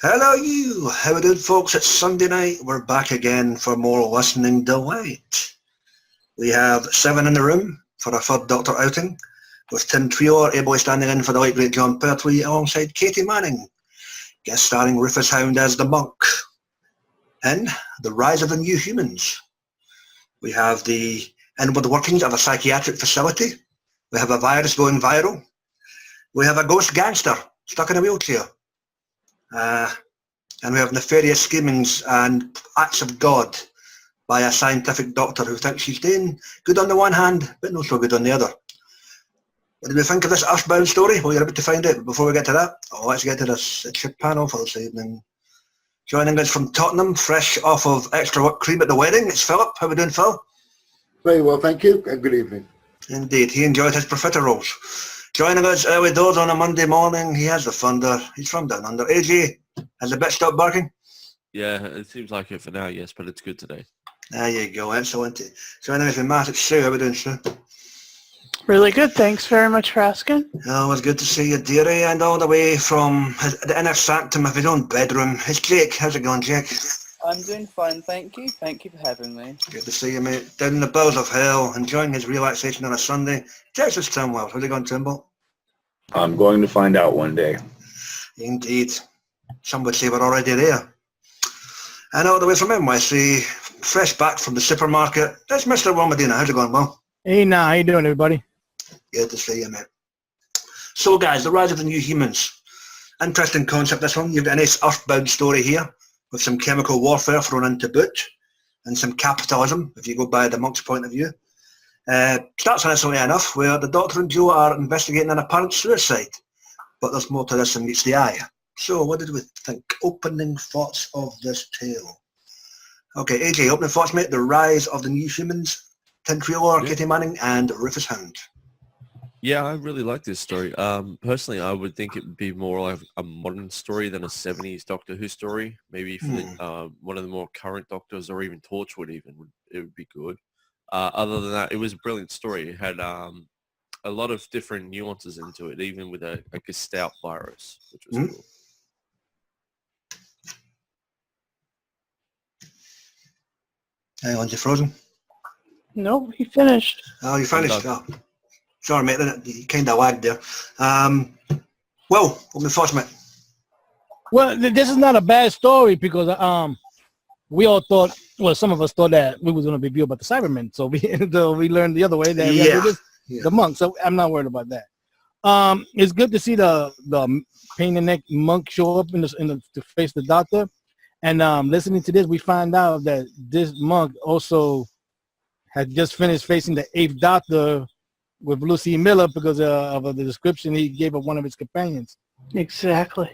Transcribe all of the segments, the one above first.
Hello you, how we doing folks? It's Sunday night, we're back again for more listening delight. We have 7 in the room for a third Doctor outing, with Tim Treloar ably standing in for the late great John Pertwee alongside Katy Manning, guest starring Rufus Hound as the monk. In The Rise of the New Humans, we have the inward workings of a psychiatric facility, we have a virus going viral, we have a ghost gangster stuck in a wheelchair, and we have nefarious schemings and acts of God by a scientific doctor who thinks she's doing good on the one hand, but not so good on the other. What did we think of this earthbound story? Well, you're about to find out. But before we get to that, let's get to this. It's your panel for this evening. Joining us from Tottenham, fresh off of extra whipped cream at the wedding, it's Philip. How are we doing, Phil? Very well, thank you, and good evening. Indeed, he enjoyed his profiteroles. Joining us early doors on a Monday morning, he has the thunder. He's from down under. AJ, has the bitch stopped barking? Yeah, it seems like it for now, yes, but it's good today. There you go, excellent. Joining us from Matt, it's Sue. How are we doing, Sue? Really good, thanks very much for asking. Oh, it's good to see you, dearie, and all the way from the inner sanctum of his own bedroom. It's Jake. How's it going, Jake? I'm doing fine, thank you. Thank you for having me. Good to see you, mate. Down in the bowels of hell, enjoying his relaxation on a Sunday. Texas Timwell. How's it going, Timbo? I'm going to find out one day. Indeed. Some would say we're already there. And all the way from NYC, fresh back from the supermarket, that's Mr. Will Medina. How's it going, Will? Hey, now, how you doing, everybody? Good to see you, mate. So, guys, The Rise of the New Humans. Interesting concept, this one. You've got a nice earthbound story here, with some chemical warfare thrown into boot, and some capitalism, if you go by the monk's point of view. Starts innocently enough, where the Doctor and Joe are investigating an apparent suicide, but there's more to this than meets the eye. So, what did we think? Opening thoughts of this tale. Okay, AJ, opening thoughts, mate. The Rise of the New Humans, Tim Treloar, Katy Manning, and Rufus Hound. Yeah, I really like this story. Personally, I would think it would be more like a modern story than a 70s Doctor Who story. Maybe for one of the more current Doctors, or even Torchwood it would be good. Other than that, it was a brilliant story. It had a lot of different nuances into it, even with a Gestalt virus, which was cool. Hang on, you frozen? No, he finished. Oh, you finished? Oh. Sorry, mate, you kind of lagged there. Well, opening thoughts, mate. Well, this is not a bad story because we all thought, well, some of us thought that we was going to be viewed about the Cybermen, so we learned the other way that the monk. So I'm not worried about that. It's good to see the pain in the neck monk show up to face the Doctor, and listening to this, we find out that this monk also had just finished facing the 8th Doctor with Lucy Miller because of the description he gave of one of his companions. Exactly.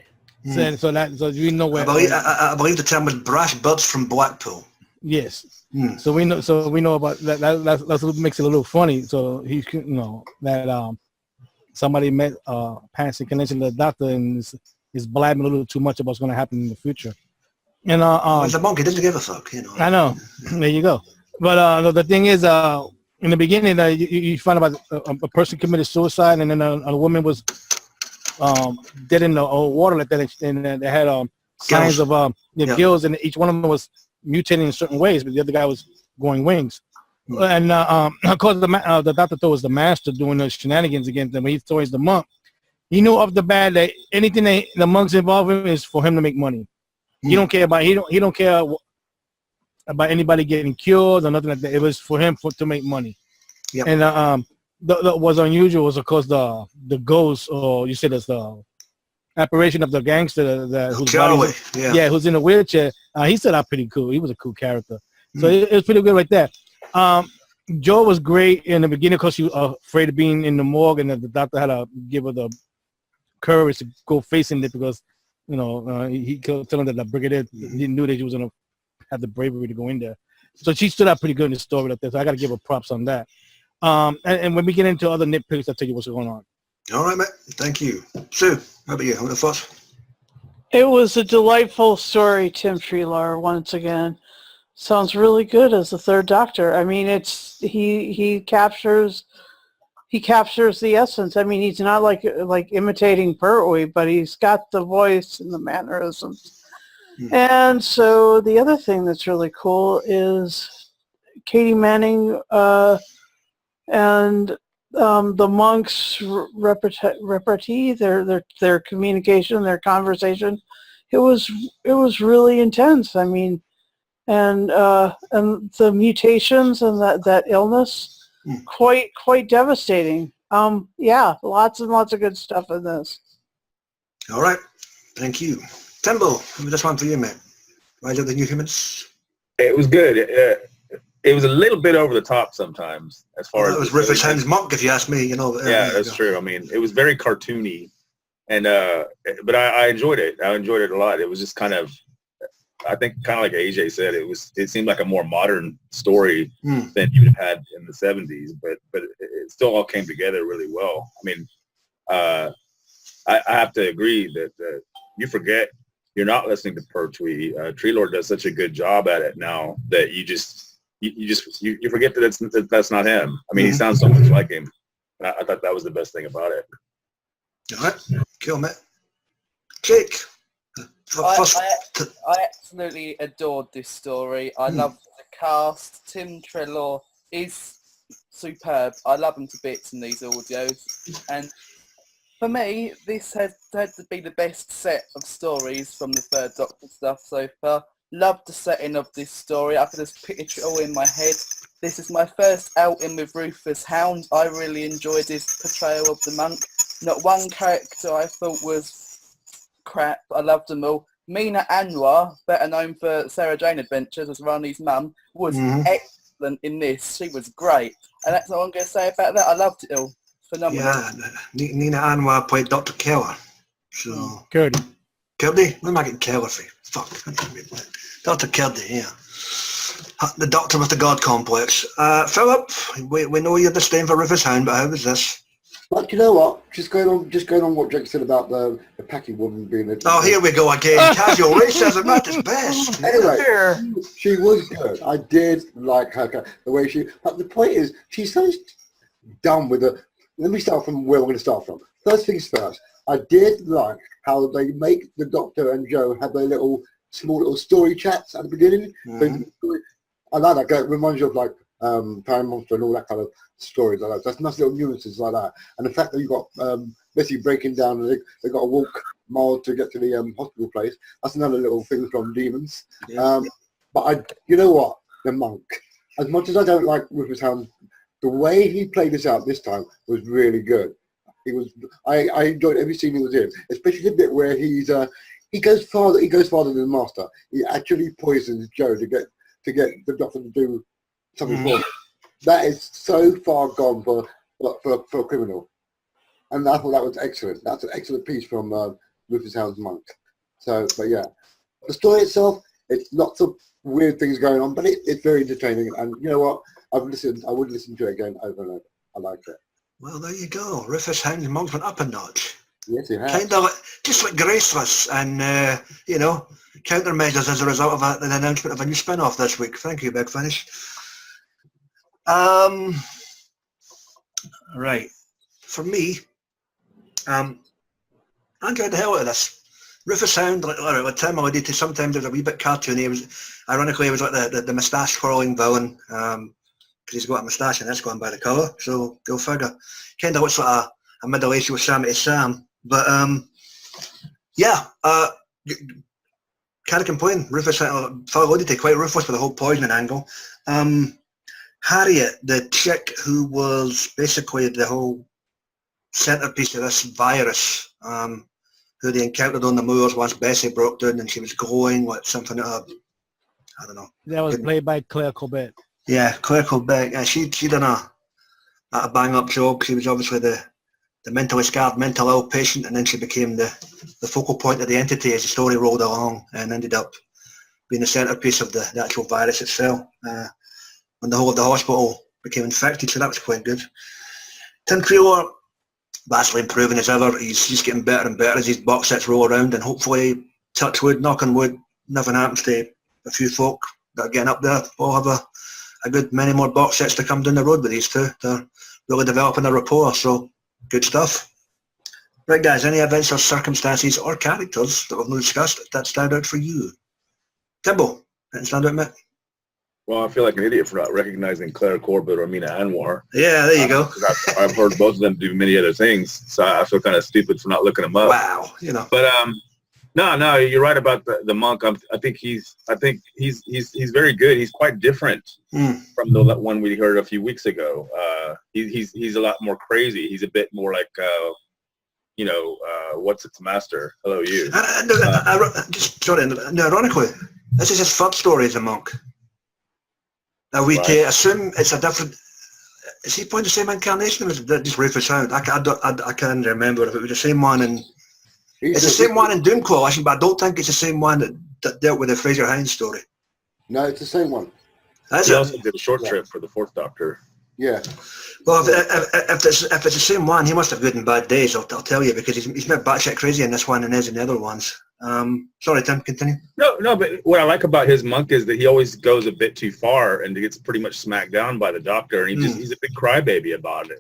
So we know where. I believe the term was brass buds from Blackpool. Yes. So we know about that. That's what makes it a little funny. So he, that somebody met past in connection to the Doctor and is blabbing a little too much about what's going to happen in the future. And he's a monk. He doesn't give a fuck, I know. There you go. But the thing is, in the beginning, you find about a person committed suicide, and then a woman was dead in the water like that, and they had signs of gills, and each one of them was mutating in certain ways, but the other guy was growing wings. And of course, the Doctor thought was the master doing the shenanigans against them. He thought he's the monk. He knew off the bat that anything the monk's involved in is for him to make money. He don't care about he don't care about anybody getting killed or nothing like that. It was for him to make money. Yep. And what was unusual was, of course, the ghost, or you said it's the apparition of the gangster who's in a wheelchair. He stood out pretty cool. He was a cool character. So it was pretty good right there. Joe was great in the beginning because she was afraid of being in the morgue, and the Doctor had to give her the courage to go facing it because, he told him that the brigadier, he knew that he was going to have the bravery to go in there. So she stood out pretty good in the story like that. So I got to give her props on that. And when we get into other nitpicks, I'll tell you what's going on. All right, mate. Thank you. Sue, how about you? What are the thoughts? It was a delightful story, Tim Treloar, once again. Sounds really good as the third Doctor. I mean, he captures he captures the essence. I mean, he's not like imitating Pertwee, but he's got the voice and the mannerisms. And so the other thing that's really cool is Katy Manning and the monks' repartee, their communication, their conversation. It was really intense. I mean, and the mutations and that illness, quite devastating. Yeah, lots and lots of good stuff in this. All right, thank you. Timbo, this one for you, mate. Rise of the New Humans. It was good. It was a little bit over the top sometimes, as far as it was Rufus Hound's monk, if you ask me. You know. Yeah, that's true. I mean, it was very cartoony, and but I enjoyed it. I enjoyed it a lot. It was just kind of, I think, kind of like AJ said, it seemed like a more modern story than you would have had in the 70s, but it still all came together really well. I mean, I have to agree that you forget you're not listening to Pertwee. Treloar does such a good job at it now that you forget that that's not him. I mean, he sounds so much like him. I thought that was the best thing about it. All right, cool, mate. Jake. I absolutely adored this story. I loved the cast. Tim Treloar is superb. I love him to bits in these audios. And for me, this had to be the best set of stories from the Third Doctor stuff so far. Loved the setting of this story. I could just picture it all in my head. This is my first outing with Rufus Hound. I really enjoyed his portrayal of the monk. Not one character I thought was crap. I loved them all. Mina Anwar, better known for Sarah Jane Adventures as Rani's mum, was excellent in this. She was great. And that's all I'm going to say about that. I loved it all. Phenomenal. Yeah, Nina Anwar played Dr. Keller. So Curdy. Kirby? What am I getting Keller for? Fuck. Dr. Kirby, yeah. The doctor with the God complex. Philip, we know you're disdain for Rufus Hound, but how was this? But you know what? Just going on what Jake said about the packing woman being a... Oh, here we go again. Casual racism at its best. Anyway, she was good. I did like her, the way she... But the point is, she's so dumb with the... Let me start from where we're going to start from. First things first, I did like how they make the Doctor and Joe have their small little story chats at the beginning. I like that. It reminds you of like Time Monster and all that kind of stories like that. That's nice little nuances like that. And the fact that you've got Bessie breaking down and they got to walk miles to get to the hospital place. That's another little thing from Demons. Yeah. But you know what? The monk. As much as I don't like Rufus Hound, the way he played this out this time was really good. I enjoyed every scene he was in, especially the bit where he goes farther than the Master. He actually poisons Joe to get the Doctor to do something for him. That is so far gone for a criminal. And I thought that was excellent. That's an excellent piece from Rufus Hound's monk. So, but yeah, the story itself, it's lots of weird things going on, but it's very entertaining. And you know what? I would listen to it again over and over. I liked it. Well, there you go. Rufus Hound's monk went up a notch. Yes, it has. Kind of just like Graceless and, countermeasures as a result of the announcement of a new spin-off this week. Thank you, Big Finish. Right. For me, I enjoyed the hell out of this. Rufus Hound, like Tim alluded to, sometimes it was a wee bit cartoony. It was, ironically, it was like the moustache-twirling villain, because he's got a moustache and that's going by the colour, so go figure. Kind of looks like a middle-aged Yosemite Sam. But, can't complain. Rufus, Phil alluded to, quite ruthless with the whole poisoning angle. Harriet, the chick who was basically the whole centrepiece of this virus, who they encountered on the moors once Bessie broke down and she was glowing like something I don't know. That was played by Claire Colbert. Yeah, Claire Colbert. She done a bang-up job. She was obviously the mentally scarred, mental ill patient, and then she became the focal point of the entity as the story rolled along and ended up being the centrepiece of the actual virus itself. When the whole of the hospital became infected, so that was quite good. Tim Treloar, vastly improving as ever. He's just getting better and better as these box sets roll around, and hopefully, touch wood, knock on wood, nothing happens to a few folk that are getting up there. We'll have a good many more box sets to come down the road with these two. They're really developing a rapport. So good stuff. Right, guys, any events or circumstances or characters that we've not discussed that stand out for you? Timbo, anything stand out, mate? Well, I feel like an idiot for not recognizing Claire Corbett or Amina Anwar. Yeah, there you go. I've heard both of them do many other things, so I feel kind of stupid for not looking them up. Wow, you know. But no, you're right about the monk. I think he's very good. He's quite different from the one we heard a few weeks ago. He's a lot more crazy. He's a bit more like what's its master? Hello, you. Just sorry, ironically, this is his third story as a monk. Now we assume it's a different. Is he playing the same incarnation, or is it just Rufus Hound? I can't remember if it was the same one in. It's the same one in Doom Coalition, but I don't think it's the same one that dealt with the Fraser Hines story. No, it's the same one. He also did a short trip for the Fourth Doctor. Yeah. Well, if it's the same one, he must have good and bad days. I'll tell you, because he's not batshit crazy in this one and is in the other ones. Sorry, Tim, continue. No, but what I like about his monk is that he always goes a bit too far and gets pretty much smacked down by the Doctor, and he's a big crybaby about it.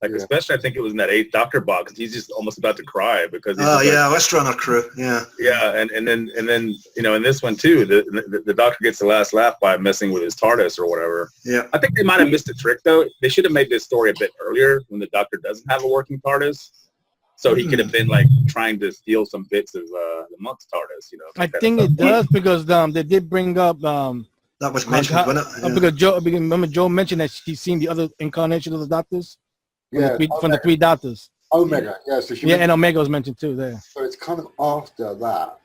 Especially I think it was in that 8th Doctor box. He's just almost about to cry because. West Runner crew. Yeah. Yeah, and then in this one too, the Doctor gets the last laugh by messing with his TARDIS or whatever. Yeah. I think they might have missed a trick though. They should have made this story a bit earlier when the Doctor doesn't have a working TARDIS, so he could have been like trying to steal some bits of the monk's TARDIS. I think it does because they did bring up. That was mentioned, wasn't it? Yeah. Because remember Joe mentioned that she's seen the other incarnation of the Doctors. From the 3 Doctors. Omega, yeah. So and Omega was mentioned too there. So it's kind of after that.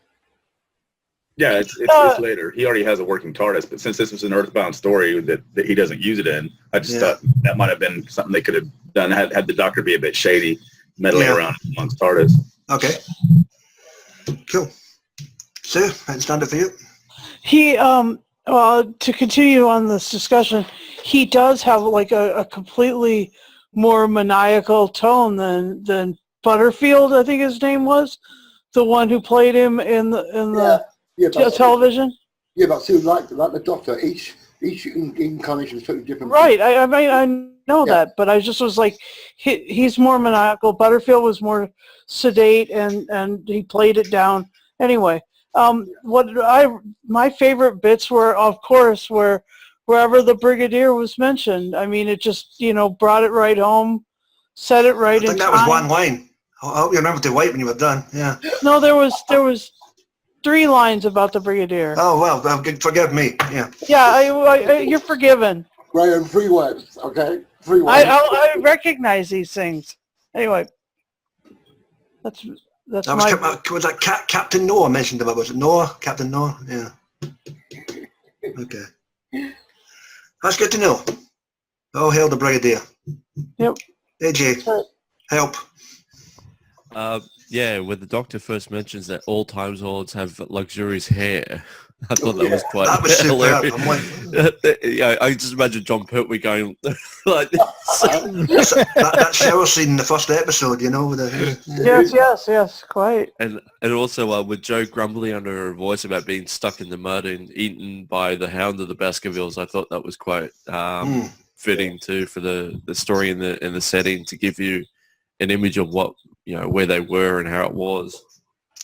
Yeah, it's later. He already has a working TARDIS, but since this was an Earthbound story that he doesn't use it in, I just thought that might have been something they could have done had the Doctor be a bit shady, meddling around amongst TARDIS. Okay. Cool. Sue, anything stand up for you? He, to continue on this discussion, he does have like a completely more maniacal tone than Butterfield, I think his name was, the one who played him in the television. Yeah, but see, like the Doctor, each incarnation is totally different. Right. I mean, I know that, but I just was like, he's more maniacal. Butterfield was more sedate, and he played it down. Anyway, my favorite bits were, of course, wherever the Brigadier was mentioned. I mean, it just, brought it right home, said it right in time. I think that was one line. I hope you remember to wait when you were done. Yeah. No, there was 3 lines about the Brigadier. Oh, well, forgive me. Yeah. Yeah, you're forgiven. Graham, 3 words, okay? 3 words. I recognize these things. Anyway, that's was that Captain Noah mentioned about? Was it Noah? Captain Noah? Yeah. Okay. That's good to know. Oh, hail the Brigadier. Yep. AJ, help. When the Doctor first mentions that all Time Lords have luxurious hair, I thought that was quite hilarious. I just imagine John Pertwee going like this. that shower scene in the first episode, Yes, quite. And also with Joe grumbling under her voice about being stuck in the mud and eaten by the Hound of the Baskervilles, I thought that was quite fitting too for the story and the setting, to give you an image of what where they were and how it was.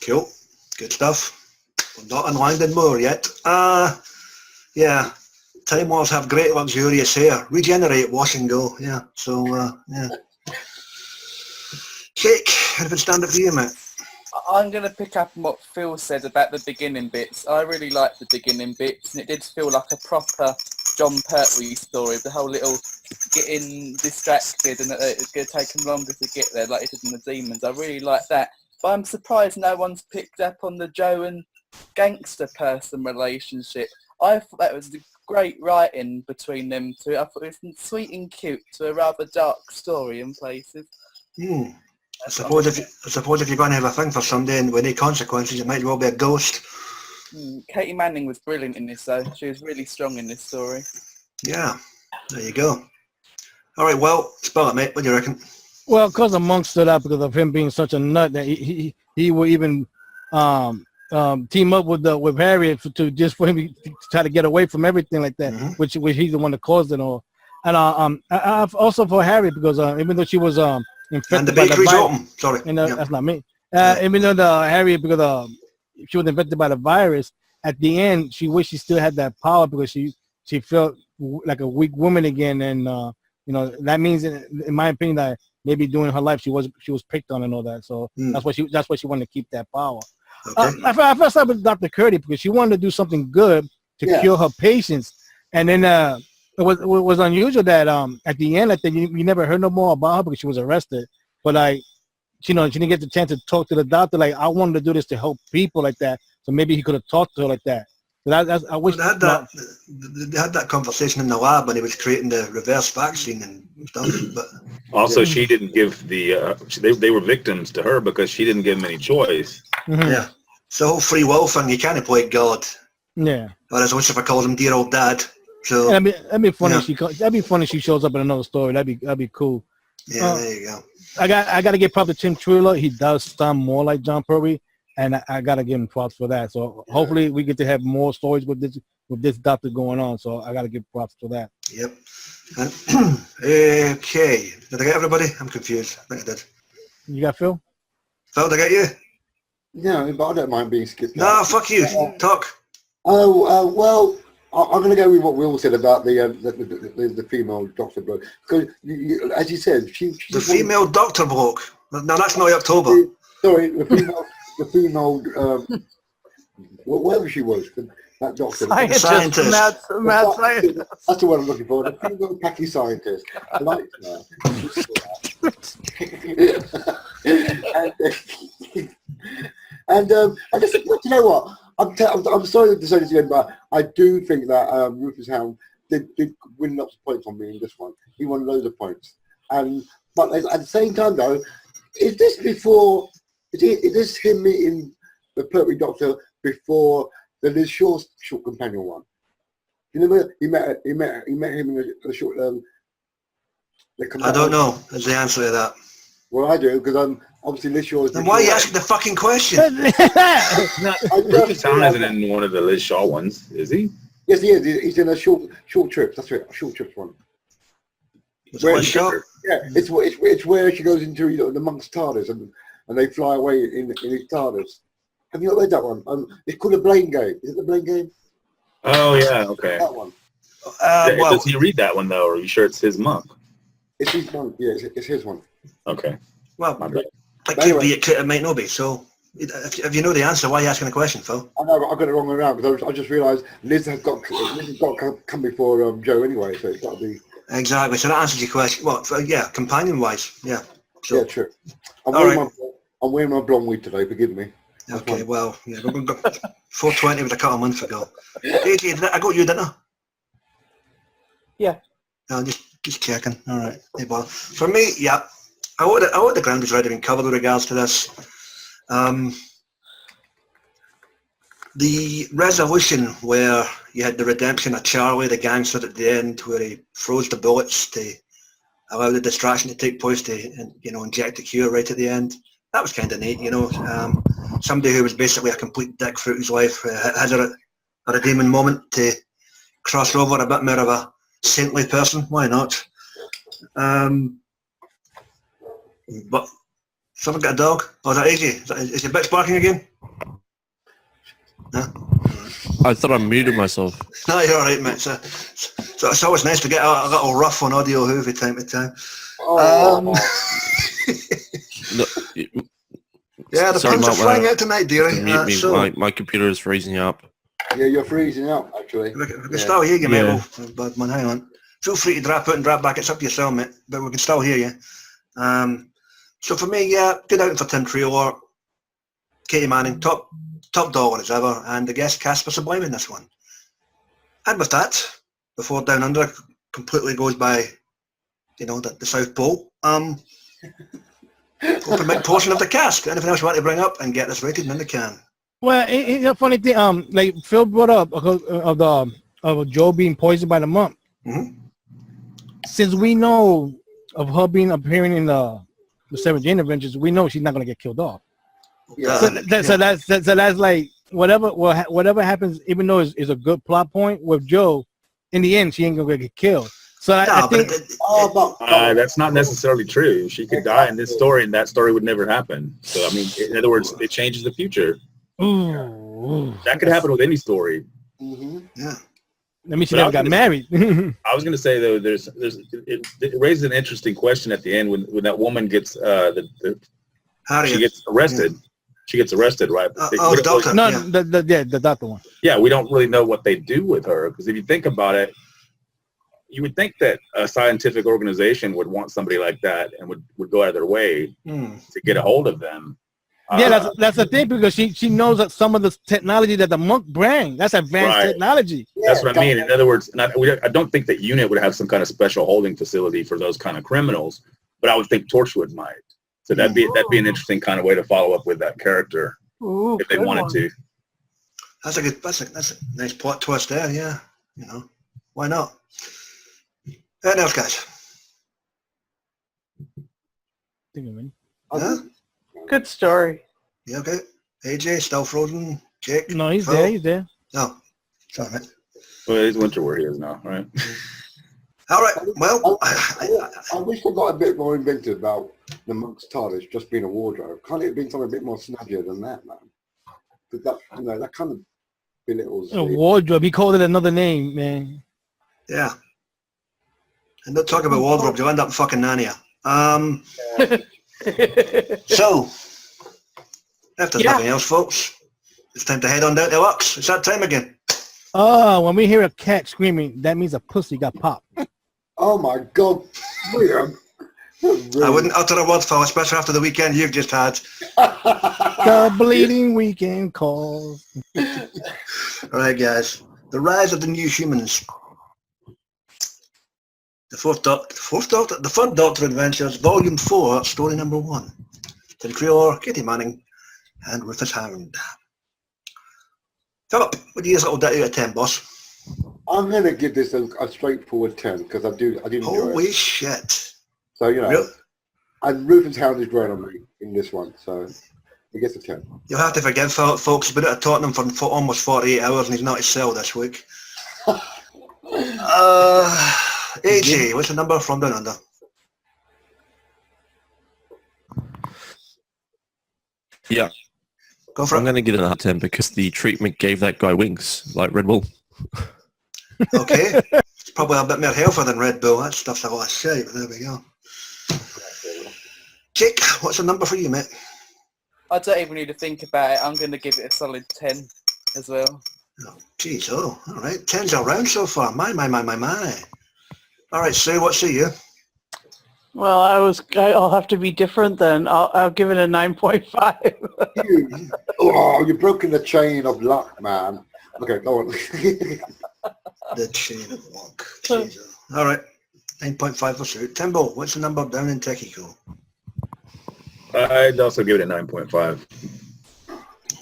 Cool, good stuff. We're not on Langdon Moor yet. Time Lords have great luxurious hair. Regenerate, wash and go. Yeah. So Jake, anything stand up for you, mate? I'm going to pick up on what Phil said about the beginning bits. I really liked the beginning bits, and it did feel like a proper John Pertwee story. The whole little getting distracted, and it's going to take him longer to get there, like it did in the Demons. I really like that. But I'm surprised no one's picked up on the Joe and gangster person relationship. I thought that was great writing between them two. I thought it was sweet and cute to a rather dark story in places. I suppose if you're going to have a thing for somebody and with any consequences, it might well be a ghost. Katy Manning was brilliant in this, though. She was really strong in this story. Yeah, there you go. All right, well, spell it, mate. What do you reckon? Well, because the monk stood out because of him being such a nut that he would even team up with Harriet for him to try to get away from everything like that, which he's the one that caused it all. And I've also for Harry because even though she was And infected the by the bakery's virus, open. Sorry. and Yeah. that's not me. Yeah. Even though the Harry because she was infected by the virus, at the end she wished she still had that power because she felt like a weak woman again, and you know that means in my opinion that maybe during her life she was picked on and all that. So that's why she wanted to keep that power. Okay. I first started with Dr. Katy because she wanted to do something good to cure her patients, and then it was unusual that at the end like that you never heard no more about her because she was arrested, but like she didn't get the chance to talk to the doctor. Like I wanted to do this to help people like that, so maybe he could have talked to her like that. I wish they had that conversation in the lab when he was creating the reverse vaccine and stuff. But Also, she didn't give the. They were victims to her because she didn't give them any choice. yeah, it's the whole free will thing. You can't play God. Yeah. Or as Lucifer calls him, dear old dad. So that'd be funny. That'd be funny if she shows up in another story. That'd be cool. yeah, there you go. I got to give props to Tim Treloar. He does sound more like John Purdy, and I got to give him props for that. So hopefully we get to have more stories with this doctor going on. So I got to give props for that. Yep. And, okay. Did I get everybody? I'm confused. I think I did. You got Phil? Phil, did I get you? Yeah, but I don't mind being skipped. No, fuck you. Talk. Well, I'm going to go with what Will said about the female doctor bloke. Because, as you said, she's The female doctor bloke. No, that's not October. Sorry, the female, whatever she was, that doctor. Scientist. Mad scientist. That's the one I'm looking for. The female packy scientist. I like that. and I just, you know what? I'm sorry to say this again, but I do think that Rufus Hound did win lots of points on me in this one. He won loads of points. But at the same time, though, is this him meeting the Pertwee Doctor before the Liz Shaw's short companion one? You remember he met him in the short. I don't know. Is the answer to that? Well, I do because obviously Liz Shaw. Then why are you asking the fucking question? Rufus Hound isn't in one of the Liz Shaw ones, is he? Yes, he is. He's in a short trip. That's right, a short trip one. Where Yeah, it's where she goes into the monk's TARDIS and they fly away in his TARDIS. Have you not read that one? It's called The Blame Game. Is it The Blame Game? Oh yeah, okay. That one. Does he read that one though? Or are you sure it's his monk? It's his monk. Yeah, it's his one. Okay. Well, My bad. it could be, it might not be. So, if you know the answer, why are you asking the question, Phil? I know, I got it wrong around because I just realised Liz has got to come before Joe anyway, so it's got to be. Exactly. So that answers your question. Well, yeah, companion-wise, yeah. So, Yeah, true. I'm wearing my blonde wig today. Forgive me. That's okay. fine. Well, yeah, we've got 420 was a couple of months ago. AJ, I got you, didn't I? Yeah. No, just checking. All right. Hey, bother. For me, yeah, I would the ground was already been covered with regards to this. The resolution where you had the redemption of Charlie, the gangster at the end, where he froze the bullets to allow the distraction to take place to, inject the cure right at the end. That was kind of neat, somebody who was basically a complete dick through his life has a redeeming moment to cross over a bit more of a saintly person. Why not? But someone got a dog? Oh, is that easy? Is your bitch barking again? No? I thought I muted myself. No, you're all right, mate. So it's always nice to get a little rough on audio hoovy time to time. Oh. No, Yeah, the sorry, puns are Mark, flying out tonight, dearie. mute me. So My computer is freezing up. Yeah, you're freezing up, actually. we can still hear you, mate. Yeah. But man, hang on. Feel free to drop out and drop back. It's up to yourself, mate. But we can still hear you. So for me, yeah, good outing for Tim Treloar, Katy Manning, top dollar as ever, and the guest cast for Sublime in this one. And with that, before Down Under completely goes by, the South Pole, open mic portion of the cast. Anything else you want to bring up and get this rated in the can? Well, it's a funny thing. Like Phil brought up of Joe being poisoned by the monk. Mm-hmm. Since we know of her appearing in the Sarah Jane Adventures, we know she's not gonna get killed off. Yeah. So that's like whatever happens, even though it's a good plot point with Joe, in the end she ain't gonna get killed. So I No, but think That's not necessarily true. She could die in this story, and that story would never happen. So, I mean, in other words, it changes the future. ooh, That could happen with any story. yeah. let me see. But I Never was got gonna- married. I was going to say though, it raises an interesting question at the end when that woman gets she Harriet. gets arrested. She gets arrested, right? Oh, the doctor. No, Yeah. the doctor one. Yeah, we don't really know what they do with her because if you think about it, you would think that a scientific organization would want somebody like that and would go out of their way to get a hold of them. Yeah, that's the thing because she knows that some of the technology that the monk brings, that's advanced Right. technology. That's what I mean. In other words, I don't think that UNIT would have some kind of special holding facility for those kind of criminals, but I would think Torchwood might. So that'd be an interesting kind of way to follow up with that character Ooh, if they good wanted one. to. That's a nice plot twist there, yeah. You know, why not? Anything else, guys? Think of it. Yeah? Good story. You okay? AJ, still frozen? Jake? No, he's Phil? there. He's there. No. Sorry, mate. Well, it's winter where he is now, right? All right, well, I wish they got a bit more inventive about the monk's TARDIS just being a wardrobe. Can't it have been something a bit more snazzier than that, man? Because that kind of belittles. A wardrobe. He called it another name, man. yeah. And don't talk about wardrobes, you'll end up in fucking Narnia. So, if there's nothing else, folks, it's time to head on down to Lux. It's that time again. Oh, when we hear a cat screaming, that means a pussy got popped. Oh my God, William. I wouldn't utter a word, Phil, especially after the weekend you've just had. The bleeding weekend calls. All right, guys. The Rise of the New Humans. The Third Doctor Adventures, Volume 4, Story Number 1. Tim Treloar, Katy Manning, and Rufus Hound. Philip, what do you give this little ditty out of 10, boss? I'm going to give this a straightforward 10 because I did enjoy Holy it. shit. So, you know, Really? and Rufus Hound is growing on me in this one, so he gets a 10. You'll have to forgive Philip, folks. He's been out of Tottenham for almost 48 hours and he's not to sell this week. AJ, what's the number from down under? Yeah, Go for I'm it. going to give it a 10 because the treatment gave that guy wings, like Red Bull. Okay. It's probably a bit more healthier than Red Bull. That stuff's a lot of shit, but there we go. Jake, what's the number for you, mate? I don't even need to think about it. I'm going to give it a solid 10 as well. Oh, geez, all right. 10's around so far. My. All right, Sue, what say you? Well, I'll have to be different then. I'll give it a 9.5. You've broken the chain of luck, man. Okay, go on. The chain of luck. Jesus. All right, 9.5 for Sue. Timbo, what's the number down in Techico? I'd also give it a 9.5.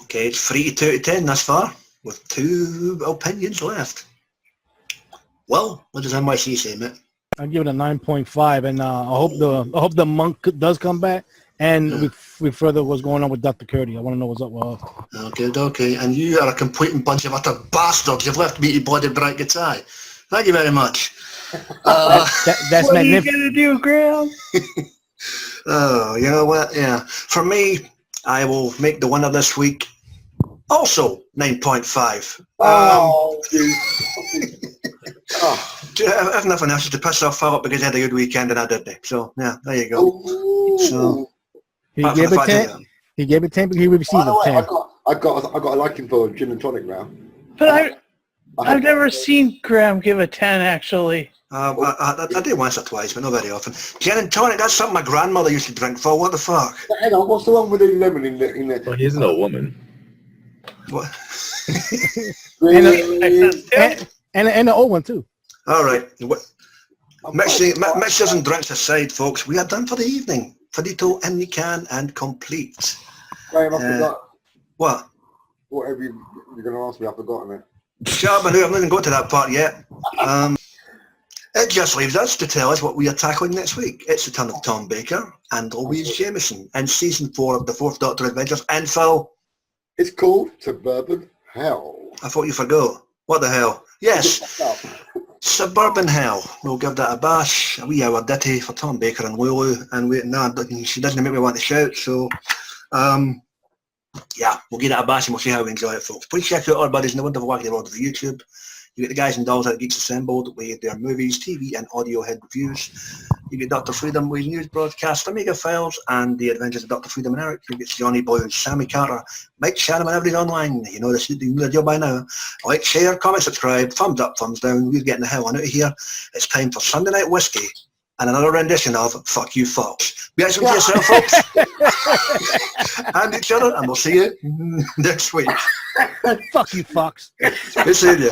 Okay, it's 3 to 2 to 10 thus far, with 2 opinions left. Well, what does NYC say, mate? I give it a 9.5, and I hope the monk does come back, and we further what's going on with Dr. Curdy. I want to know what's up with her. Okay. And you are a complete bunch of utter bastards. You've left me to bloody bright guitar. Thank you very much. That's What are you magnificent. going to do, Graham? Oh, you know what? Yeah. For me, I will make the winner this week also 9.5. If nothing else, it's to piss off Philip because he had a good weekend and I didn't. So, yeah, there you go. So, He apart from gave the it fact 10. that- He gave it 10 because he received By the a way, 10. I got a liking for gin and tonic now. But I've never seen Graham give a 10, actually. I did once or twice, but not very often. Gin and tonic, that's something my grandmother used to drink for. What the fuck? Hang on, what's the one with the lemon in the Well, he's an old woman. What? And the old one, too. All right. Mixers and drinks aside, folks, we are done for the evening. Finito in the can and complete. Graham, I forgot. What? Whatever you're going to ask me, I've forgotten it. Shut up, Manu, I'm not even got to that part yet. It just leaves us to tell us what we are tackling next week. It's the turn of Tom Baker and Louise Jameson in season 4 of the Fourth Doctor Adventures. And Phil, It's called Suburban Hell. I thought you forgot. What the hell? Yes. Suburban Hell. We'll give that a bash. A wee hour ditty for Tom Baker and Lulu. And she doesn't make me want to shout. So, yeah, we'll give it a bash and we'll see how we enjoy it, folks. Please check out our buddies in the wonderful wacky world of YouTube. You get the guys and dolls at Geeks Assembled with their movies, TV and audio head reviews. You get Dr. Freedom with news broadcasts, Omega Files and the Adventures of Dr. Freedom and Eric. You get Johnny Boy and Sammy Carter, Mike Shannon and everybody's online. You know the deal by now. Like, share, comment, subscribe, thumbs up, thumbs down. We're getting the hell on out of here. It's time for Sunday Night Whiskey and another rendition of Fuck You Fox. Be excellent to yourself, folks. And each other, and we'll see you next week. Fuck you, Fox. Good seeing you.